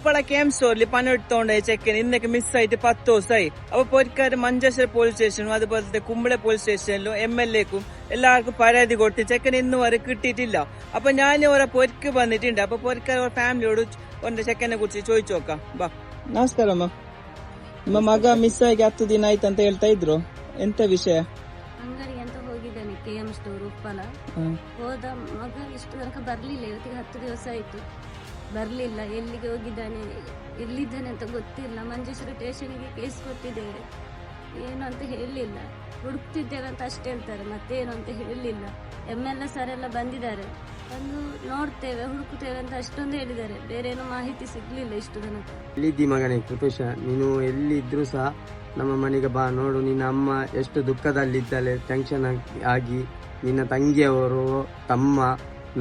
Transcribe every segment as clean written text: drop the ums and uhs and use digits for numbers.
Uppala KM സ്റ്റോറിൽ പണം എടുത്തോണ്ടായി ചെക്കൻ ഇന്നൊക്കെ മിസ്സായിട്ട് 10 ദിവസമായി. അപ്പൊ പൊരിക്കാര് മഞ്ചേശ്വരം പോലീസ് സ്റ്റേഷനും അതുപോലത്തെ കുമ്പള പോലീസ് സ്റ്റേഷനിലും MLA-ക്കും എല്ലാവർക്കും പരാതി കൊടുത്ത് ചെക്കൻ ഇന്ന് വരെ കിട്ടിയിട്ടില്ല. അപ്പൊ ഞാൻ ഓരോ പൊരിക്ക് വന്നിട്ടുണ്ട്. അപ്പൊ പൊരിക്കാർ ಫ್ಯಾಮಿಲಿಯೋಡು ಒಂದು ಚೆಕ್ಕನ್ನ ಕುರಿച്ച് ചോദിച്ചു നോക്കാം. ಬಾ. ನಮಸ್ಕಾರ ಅಮ್ಮ. ನಿಮ್ಮ ಮಗ ಮಿಸ್ ಆಗಿ 10 ದಿನ ಆಯ್ತು ಅಂತ ಹೇಳ್ತಾ ಇದ್ರು, ಎಂತ ವಿಷಯ? ಅಂಗಡಿಗೆ ಅಂತ ಹೋಗಿದ್ದಾನೆ KM ಸ್ಟೋರ್ ಉಪ್ಪಲ. ಹೋದ ಮಗ ಇಷ್ಟು ತನಕ ಬರ್ಲಿಲ್ಲ. ಇವತ್ತಿಗೆ 10 ದಿವಸ ಆಯ್ತು, ಬರ್ಲಿಲ್ಲ. ಎಲ್ಲಿಗೆ ಹೋಗಿದ್ದಾನೆ, ಎಲ್ಲಿದ್ದಾನೆ ಅಂತ ಗೊತ್ತಿಲ್ಲ. ಮಂಜೇಶ್ವರ ಸ್ಟೇಷನ್ಗೆ ಕೇಸ್ ಕೊಟ್ಟಿದ್ದೇವೆ, ಏನು ಅಂತ ಹೇಳಲಿಲ್ಲ. ಹುಡುಕ್ತಿದ್ದೇವೆ ಅಂತ ಅಷ್ಟೇ ಹೇಳ್ತಾರೆ, ಮತ್ತೇನು ಅಂತ ಹೇಳಲಿಲ್ಲ. MLA ಸರ್ ಎಲ್ಲ ಬಂದಿದ್ದಾರೆ, ಬಂದು ನೋಡ್ತೇವೆ ಹುಡುಕುತ್ತೇವೆ ಅಂತ ಅಷ್ಟೊಂದು ಹೇಳಿದ್ದಾರೆ. ಬೇರೆ ಏನು ಮಾಹಿತಿ ಸಿಗ್ಲಿಲ್ಲ ಇಷ್ಟು ತನಕ. ಎಲ್ಲಿದ್ದಿ ಮಗನೇ ಕೃತುಷ, ನೀನು ಎಲ್ಲಿದ್ರು ಸಹ ನಮ್ಮ ಮನೆಗೆ ಬಾ. ನೋಡು ನಿನ್ನ ಅಮ್ಮ ಎಷ್ಟು ದುಃಖದಲ್ಲಿದ್ದಾಳೆ, ಟೆನ್ಷನ್ ಆಗಿ. ನಿನ್ನ ತಂಗಿಯವರು, ತಮ್ಮ,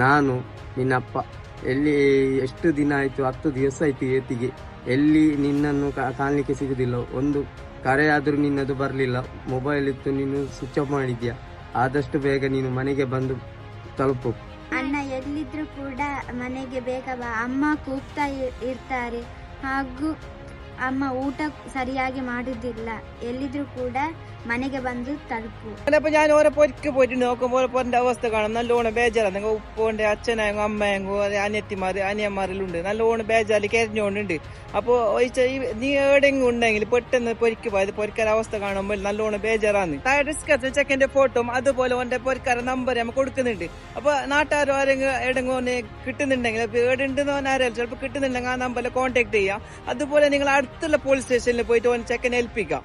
ನಾನು, ನಿನ್ನಪ್ಪ ಎಲ್ಲಿ ಎಷ್ಟು ದಿನ ಆಯ್ತು, 10 ದಿವಸ ಆಯ್ತು ಇವತ್ತಿಗೆ. ಎಲ್ಲಿ ನಿನ್ನನ್ನು ಕಾಣಲಿಕ್ಕೆ ಸಿಗುದಿಲ್ಲ. ಒಂದು ಕರೆ ಆದ್ರೂ ನಿನ್ನದು ಬರಲಿಲ್ಲ. ಮೊಬೈಲ್ ಇತ್ತು, ನೀನು ಸ್ವಿಚ್ ಆಫ್ ಮಾಡಿದ್ಯಾ. ಆದಷ್ಟು ಬೇಗ ನೀನು ಮನೆಗೆ ಬಂದು ತಲುಪು. ಅಣ್ಣ ಎಲ್ಲಿದ್ರು ಕೂಡ ಮನೆಗೆ ಬೇಗ ಬಾ. ಅಮ್ಮ ಕೂಗ್ತಾ ಇರ್ತಾರೆ, ಹಾಗೂ ಅಮ್ಮ ಊಟ ಸರಿಯಾಗಿ ಮಾಡುದಿಲ್ಲ. ಎಲ್ಲಿದ್ರು ಕೂಡ ಮನೆಗೆ ಬಂದು ತಲುಪು. അപ്പൊ ഞാൻ ഓരോ പൊരിക്ക് പോയിട്ട് നോക്കുമ്പോൾ ഓരോന്റെ അവസ്ഥ കാണാം. നല്ലോണം ബേജാറാണ്. ഉപ്പോണ്ട് അച്ഛനായെങ്കോ അമ്മയെങ്കോ അനിയത്തിമാര് അനിയന്മാരെല്ലാം ഉണ്ട്. നല്ലോണം ബേജാറിൽ കരഞ്ഞോണ്ടുണ്ട്. അപ്പൊ നീ എവിടെയെങ്കിലും ഉണ്ടെങ്കിൽ പെട്ടെന്ന് പൊരിക്ക് പോയത് പൊരിക്കാര അവസ്ഥ കാണുമ്പോൾ നല്ലോണം ബേജാറാണ്. ഡിസ്കസ് ചെക്കന്റെ ഫോട്ടോ അതുപോലെ ഓന്റെ പൊരിക്കാര നമ്പർ നമ്മൾ കൊടുക്കുന്നുണ്ട്. അപ്പൊ നാട്ടുകാരും ആരെങ്കിലും എവിടെങ്കിലും കിട്ടുന്നുണ്ടെങ്കിൽ എവിടെയുണ്ടെന്ന് ആരായാലും ചിലപ്പോൾ കിട്ടുന്നുണ്ടെങ്കിൽ ആ നമ്പറിൽ കോൺടാക്ട് ചെയ്യാം. അതുപോലെ നിങ്ങൾ അടുത്തുള്ള പോലീസ് സ്റ്റേഷനിൽ പോയിട്ട് ഓൻ ചെക്കനെ ഏൽപ്പിക്കാം.